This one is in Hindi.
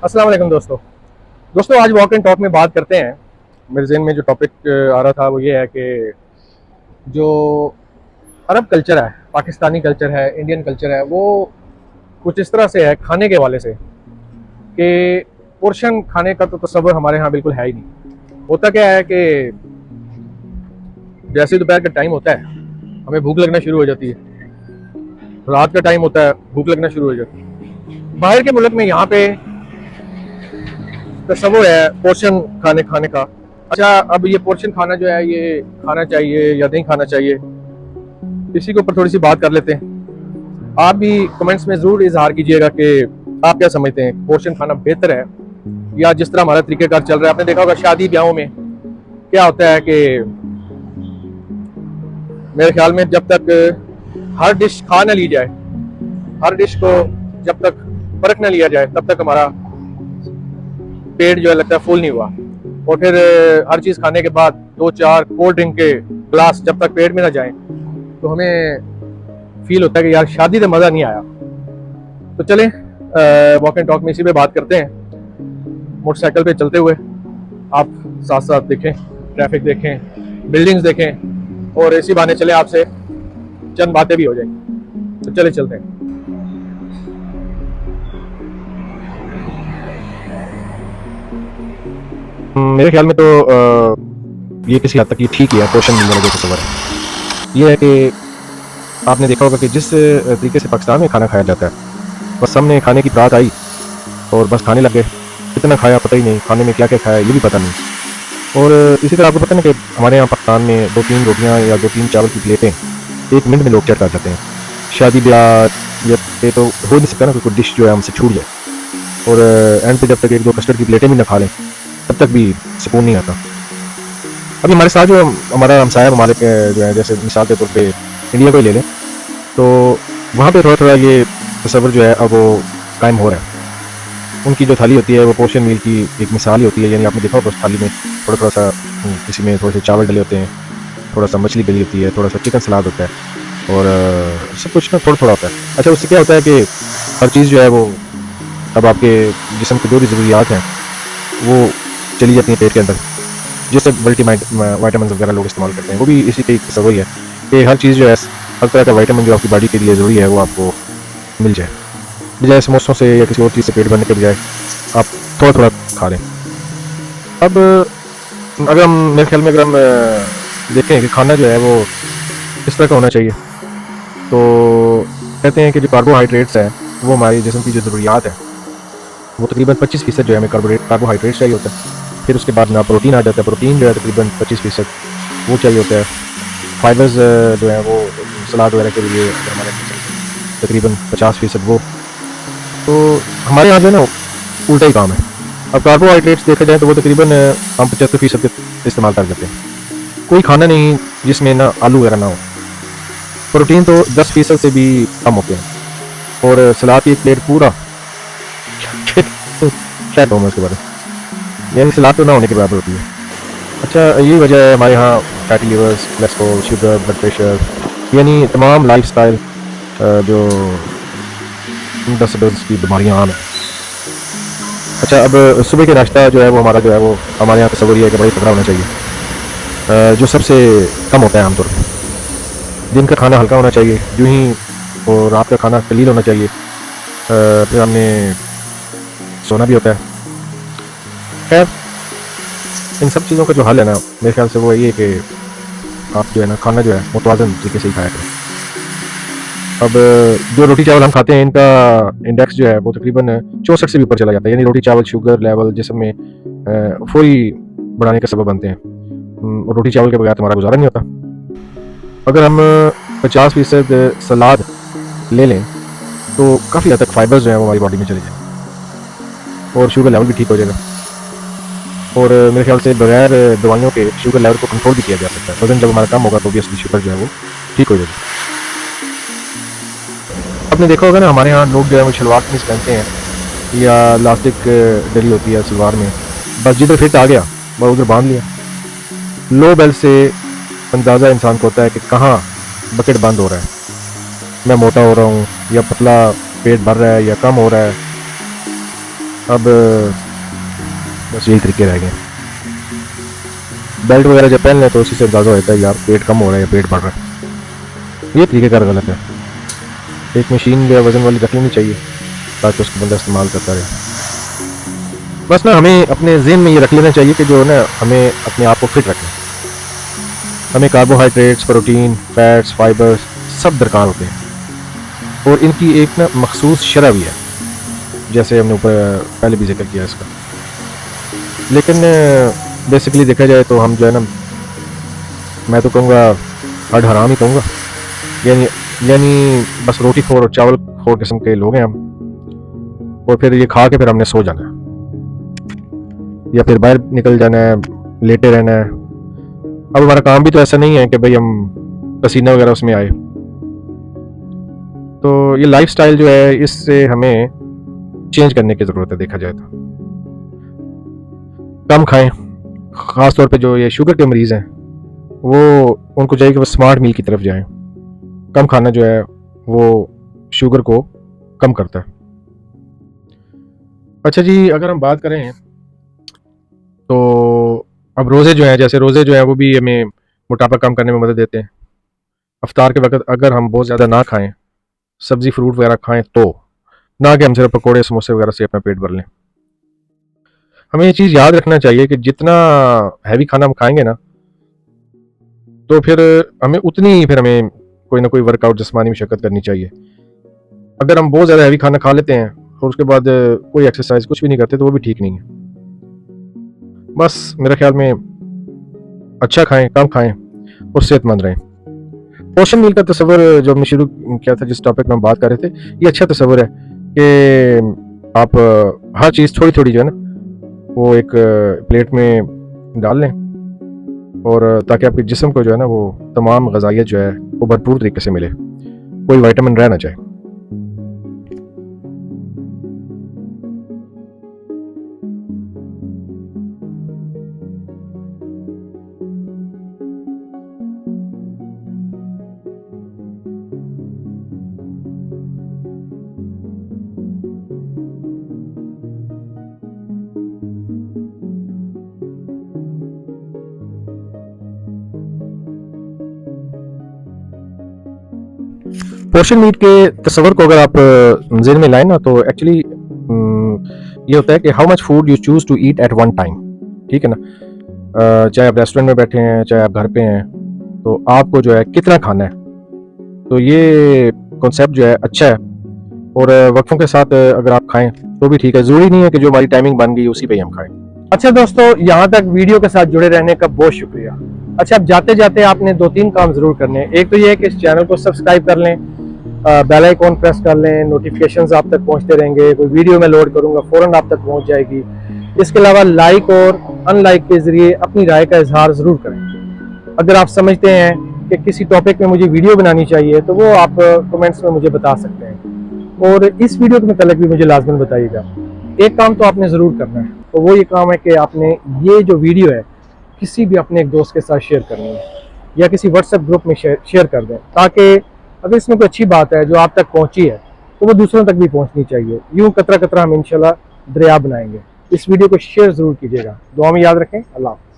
अस्सलाम वालेकुम दोस्तों आज वॉक एंड टॉक में बात करते हैं। मेरे जहन में जो टॉपिक आ रहा था वो ये है कि जो अरब कल्चर है, पाकिस्तानी कल्चर है, इंडियन कल्चर है, वो कुछ इस तरह से है खाने के हवाले से कि पोर्शन खाने का तो तसव्वुर हमारे यहाँ बिल्कुल है ही नहीं। होता क्या है कि जैसे दोपहर का टाइम होता है हमें भूख लगना शुरू हो जाती है, रात का टाइम होता है भूख लगना शुरू हो जाती है। बाहर के मुल्क में यहाँ पे तस्वुर है पोर्शन खाने का। अच्छा, अब ये पोर्शन खाना जो है ये खाना चाहिए या नहीं खाना चाहिए, इसी के ऊपर थोड़ी सी बात कर लेते हैं। आप भी कमेंट्स में ज़रूर इजहार कीजिएगा कि आप क्या समझते हैं, पोर्शन खाना बेहतर है या जिस तरह हमारा तरीक़ेकार चल रहा है। आपने देखा होगा शादी ब्याहों में क्या होता है कि मेरे ख्याल में जब तक हर डिश खा ना ली जाए, हर डिश को जब तक परख ना लिया जाए, तब तक हमारा पेट जो है लगता है फुल नहीं हुआ। और फिर हर चीज़ खाने के बाद 2-4 कोल्ड ड्रिंक के ग्लास जब तक पेट में ना जाए तो हमें फील होता है कि यार शादी से मज़ा नहीं आया। तो चलें वॉक एंड टॉक में इसी पे बात करते हैं। मोटरसाइकिल पे चलते हुए आप साथ साथ देखें, ट्रैफिक देखें, बिल्डिंग्स देखें और इसी बहाने चले आपसे चंद बातें भी हो जाएंगी। तो चले चलते हैं। मेरे ख्याल में तो ये किसी हद तक ये ठीक ही है। पोर्शन मिलने का तस्वर है ये है कि आपने देखा होगा कि जिस तरीके से पाकिस्तान में खाना खाया जाता है, बस सामने खाने की बात आई और बस खाने लग गए। कितना खाया पता ही नहीं, खाने में क्या क्या खाया ये भी पता नहीं। और इसी तरह आपको पता नहीं कि हमारे यहाँ पाकिस्तान में 2-3 रोटियाँ या 2-3 चावल की प्लेटें 1 मिनट में लोग चट कर जाते हैं। शादी ब्याह या तो हो नहीं सकता ना कोई डिश जो है हमसे छूट जाए। और एंड पे जब तक 1-2 कस्टर्ड की प्लेटें भी ना खा लें तब तक भी सुकून नहीं आता। अभी हमारे साथ जो हमारा हमसाया ममालिक जो है, जैसे मिसाल के तौर पे इंडिया को ही ले लें, तो वहाँ पे थोड़ा थोड़ा ये तस्वर जो है अब वो कायम हो रहा है। उनकी जो थाली होती है वो पोर्शन मील की एक मिसाल ही होती है। यानी आपने देखा होगा उस थाली में थोड़ा थोड़ा सा किसी में थोड़े से चावल डले होते हैं, थोड़ा सा मछली डली होती है, थोड़ा सा चिकन सलाद होता है और सब कुछ ना थोड़ा थोड़ा होता है। अच्छा, उससे क्या होता है कि हर चीज़ जो है वो अब आपके जिस्म की जो भी ज़रूरियात हैं वो चली जाती है पेट के अंदर। जैसे वाइटामिन वगैरह लोग इस्तेमाल करते हैं, वो भी इसी के तस्वर ही है कि हर चीज़ जो है, हर तरह का वाइटामिन जो आपकी बॉडी के लिए ज़रूरी है वो आपको मिल जाए। बजाय समोसों से या किसी और चीज़ से पेट भरने के बजाय आप थोड़ा थोड़ा खा लें। अब अगर हम मेरे ख्याल में अगर हम देखें कि खाना जो है वो इस तरह का होना चाहिए, तो कहते हैं कि जो कार्बोहाइड्रेट्स हैं वो हमारी जिस्म की जो ज़रूरियात है वो तकरीबन 25% जो है हमें कार्बोहाइड्रेट्स चाहिए होता है। फिर उसके बाद ना प्रोटीन आ जाता है, प्रोटीन जो है तकरीबन 25% वो चाहिए होता है। फाइबर्स जो है वो सलाद वगैरह के लिए अगर हमारे तकरीबन 50% वो। तो हमारे यहाँ जो है ना उल्टा ही काम है। अब कार्बोहाइड्रेट्स देखा जाए तो वो तकरीबन हम 75% इस्तेमाल कर लेते हैं। कोई खाना नहीं जिसमें ना आलू वगैरह ना हो। प्रोटीन तो 10% से भी कम होते हैं और सलाद की एक प्लेट पूरा क्या कहूँ उसके बारे में, यानी सलाद तो ना होने के बराबर होती है। अच्छा, यही वजह है हमारे यहाँ fatty levers, cholesterol, sugar, blood pressure, यानी तमाम लाइफस्टाइल जो डिसऑर्डर्स की बीमारियाँ आम हैं। अच्छा, अब सुबह के नाश्ता जो है वो हमारा जो है वो हमारे यहाँ तस्वुर है कि बड़ा तगड़ा होना चाहिए, जो सबसे कम होता है आमतौर पर। दिन का खाना हल्का होना चाहिए यूँ ही, और रात का खाना कलील होना चाहिए। फिर हमने सोना भी होता है। खैर, इन सब चीज़ों का जो हल है ना मेरे ख्याल से वो यही है कि आप जो है ना खाना जो है मुतवाज़न तरीके से ही खाया करें। अब जो रोटी चावल हम खाते हैं इनका इंडेक्स जो है वो तकरीबन 64 से भी ऊपर चला जाता है। यानी रोटी चावल शुगर लेवल जिसम में फौरी बढ़ाने का सबब बनते हैं। और रोटी चावल के बगैर हमारा गुजारा नहीं होता। अगर हम 50% सलाद ले लें तो काफ़ी हद तक फाइबर्स जो है वो हमारी बॉडी में चले जाए और शुगर लेवल भी ठीक हो जाएगा। और मेरे ख्याल से बगैर दवाइयों के शुगर लेवल को कंट्रोल भी किया जा सकता है। वजन जब हमारा कम होगा तो ऑब्वियसली शुगर जो है वो ठीक हो जाएगी। आपने देखा होगा ना हमारे यहाँ लोग जो है वो शलवार कमीज पहनते हैं या इलास्टिक डली होती है सलवार में, बस जिधर फिट आ गया वह उधर बांध लिया। लो बेल से अंदाज़ा इंसान को होता है कि कहाँ बकेट बंद हो रहा है, मैं मोटा हो रहा हूँ या पतला पेट भर रहा है या कम हो रहा है। अब बस यही तरीके रह गए। बेल्ट वगैरह जब पहन लें तो उसी से अंदाज़ा होता है यार पेट कम हो रहा है या पेट बढ़ रहा है। ये तरीके कार गलत है। एक मशीन या वज़न वाली रख लेनी चाहिए ताकि उसको बंदा इस्तेमाल करता रहे। बस ना हमें अपने ज़हन में ये रख लेना चाहिए कि जो है ना हमें अपने आप को फिट रखना है। हमें कार्बोहाइड्रेट्स, प्रोटीन, फैट्स, फाइबर्स सब दरकार होते हैं और इनकी एक ना मखसूस शरह भी है, जैसे हमने ऊपर पहले भी जिक्र किया इसका। लेकिन बेसिकली देखा जाए तो हम जो है ना, मैं तो कहूँगा हड हराम ही कहूँगा, यानी यानी बस रोटी खोर और चावल खोर किस्म के लोग हैं हम। और फिर ये खा के फिर हमने सो जाना है या फिर बाहर निकल जाना है, लेटे रहना है। अब हमारा काम भी तो ऐसा नहीं है कि भाई हम पसीना वगैरह उसमें आए। तो ये लाइफस्टाइल जो है इससे हमें चेंज करने की ज़रूरत है। देखा जाए तो कम खाएं, ख़ास तौर पे जो ये शुगर के मरीज़ हैं वो उनको चाहिए कि वो स्मार्ट मील की तरफ जाएं। कम खाना जो है वो शुगर को कम करता है। अच्छा जी, अगर हम बात करें तो अब रोज़े जो हैं, जैसे रोज़े जो हैं वो भी हमें मोटापा कम करने में मदद देते हैं। अफ्तार के वक्त अगर हम बहुत ज़्यादा ना खाएं, सब्ज़ी फ्रूट वगैरह खाएं, तो ना कि हम सिर्फ पकौड़े समोसे वगैरह से अपना पेट भर लें। हमें ये चीज़ याद रखना चाहिए कि जितना हैवी खाना हम खाएंगे ना, तो फिर हमें उतनी ही फिर हमें कोई ना कोई वर्कआउट, जिस्मानी मशक्क़त करनी चाहिए। अगर हम बहुत ज़्यादा हैवी खाना खा लेते हैं और उसके बाद कोई एक्सरसाइज कुछ भी नहीं करते तो वो भी ठीक नहीं है। बस मेरे ख्याल में अच्छा खाएं, कम खाएं और सेहतमंद रहें। पोषण मील का तस्वर जो हमने शुरू किया था, जिस टॉपिक में हम बात कर रहे थे, ये अच्छा तस्वर है कि आप हर चीज़ थोड़ी थोड़ी जो है ना वो एक प्लेट में डाल लें, और ताकि आपके जिस्म को जो है ना वो तमाम ग़िज़ाइयत जो है वो भरपूर तरीके से मिले, कोई विटामिन रह ना जाए। पोर्शन मीट के तस्वर को अगर आप ज़हन में लाएं ना, तो एक्चुअली ये होता है कि how much food you choose to eat at one time. ठीक है ना, चाहे आप रेस्टोरेंट में बैठे हैं, चाहे आप घर पे हैं, तो आपको जो है कितना खाना है। तो ये कॉन्सेप्ट जो है अच्छा है, और वक्फों के साथ अगर आप खाएं तो भी ठीक है। ज़रूरी नहीं है कि जो हमारी टाइमिंग बन गई उसी पे ही हम खाएं। अच्छा दोस्तों, यहाँ तक वीडियो के साथ जुड़े रहने का बहुत शुक्रिया। अच्छा, अब जाते जाते आपने 2-3 काम जरूर करने हैं। एक तो ये है कि इस चैनल को सब्सक्राइब कर लें, बेल आइकॉन प्रेस कर लें, नोटिफिकेशंस आप तक पहुंचते रहेंगे। कोई वीडियो मैं लोड करूंगा फौरन आप तक पहुंच जाएगी। इसके अलावा लाइक और अनलाइक के जरिए अपनी राय का इजहार जरूर करें। अगर आप समझते हैं कि किसी टॉपिक में मुझे वीडियो बनानी चाहिए तो वो आप कमेंट्स में मुझे बता सकते हैं, और इस वीडियो के मतलब भी मुझे लाजमन बताइएगा। एक काम तो आपने ज़रूर करना है, तो वो ये काम है कि आपने ये जो वीडियो है किसी भी अपने एक दोस्त के साथ शेयर करनी है, या किसी व्हाट्सएप ग्रुप में शेयर कर दें, ताकि अगर इसमें कोई अच्छी बात है जो आप तक पहुंची है तो वो दूसरों तक भी पहुंचनी चाहिए। यूं कतरा कतरा हम इंशाल्लाह दरिया बनाएंगे। इस वीडियो को शेयर ज़रूर कीजिएगा। दुआ में याद रखें। अल्लाह हाफ़िज़।